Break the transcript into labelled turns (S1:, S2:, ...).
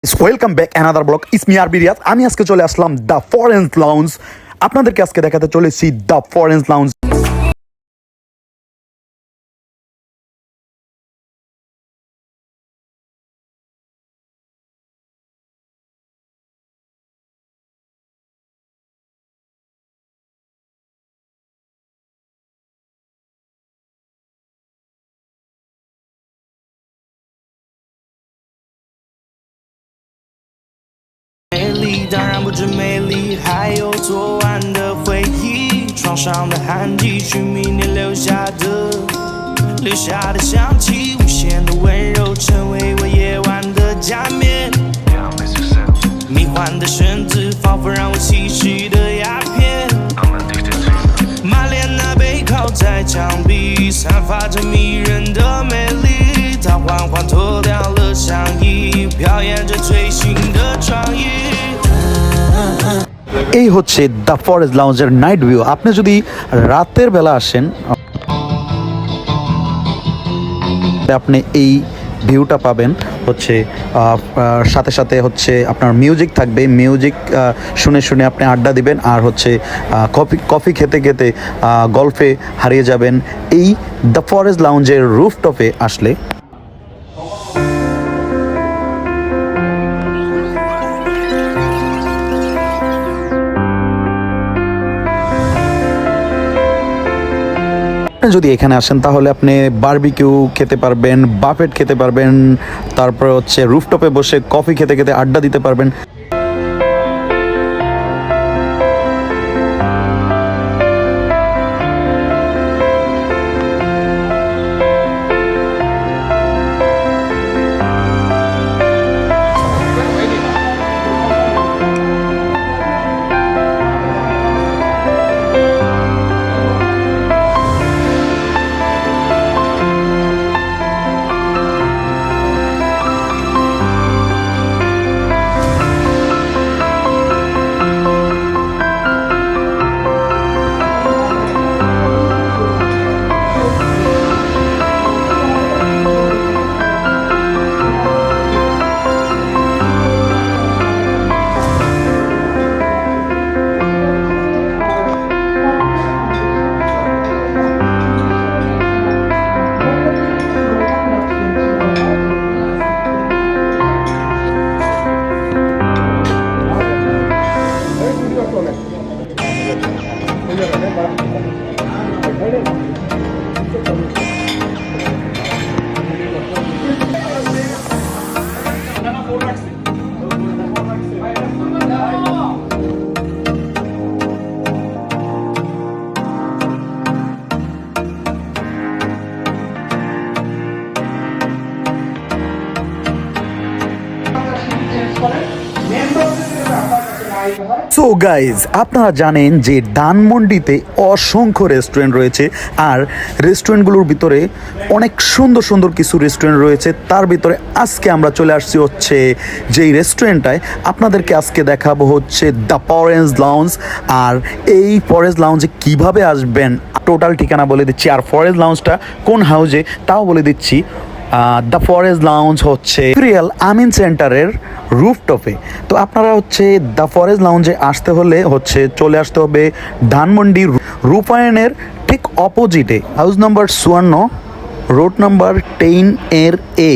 S1: Welcome back another blog ইসমি আরবি রিয়াজ। আমি আজকে চলে আসলাম দ্য ফরেন্স লাউঞ্জ। আপনাদেরকে আজকে দেখাতে চলেছি দ্য ফরেন্স লাউঞ্জ।
S2: 当然不止美丽，还有昨晚的回忆，床上的汗迹是明天留下的香气，无限的温柔成为我夜晚的假面，迷幻的绳子仿佛让我吸食的鸦片，马莲娜背靠在墙壁，散发着迷人的美丽，她缓缓脱掉了上衣，表演着最新的创意。
S1: এই হচ্ছে দ্য ফরেস্ট লাউঞ্জের নাইট ভিউ। আপনি যদি রাতের বেলা আসেন আপনি এই ভিউটা পাবেন। হচ্ছে সাথে সাথে হচ্ছে আপনার মিউজিক থাকবে, মিউজিক শুনে শুনে আপনি আড্ডা দিবেন, আর হচ্ছে কফি খেতে খেতে গল্ফে হারিয়ে যাবেন এই দ্য ফরেস্ট লাউঞ্জের রুফটপে আসলে। যদি এখানে আসেন তাহলে আপনি বারবিকিউ খেতে পারবেন, বাফেট খেতে পারবেন, তারপরে হচ্ছে রুফটপে বসে কফি খেতে খেতে আড্ডা দিতে পারবেন। সো গাইজ, আপনারা জানেন যে ধানমন্ডিতে অসংখ্য রেস্টুরেন্ট রয়েছে, আর রেস্টুরেন্টগুলোর ভিতরে অনেক সুন্দর সুন্দর কিছু রেস্টুরেন্ট রয়েছে। তার ভিতরে আজকে আমরা চলে আসছি হচ্ছে যেই রেস্টুরেন্টটায় আপনাদেরকে আজকে দেখাবো হচ্ছে দ্য ফরেন্স লাউঞ্জ। আর এই ফরেন্স লাউঞ্জে কিভাবে আসবেন টোটাল ঠিকানা বলে দিচ্ছি, আর ফরেন্স লাউঞ্জটা কোন হাউজে তাও বলে দিচ্ছি। দ্য ফরেস্ট লাউঞ্জ হচ্ছে রিয়াল আমিন সেন্টারের রুফটপে। তো আপনারা হচ্ছে দ্য ফরেস্ট লাউঞ্জে আসতে হলে হচ্ছে চলে আসতে হবে ধানমন্ডি রূপায়ণের ঠিক অপোজিটে, হাউস নাম্বার 54, রোড নাম্বার 10 এর A।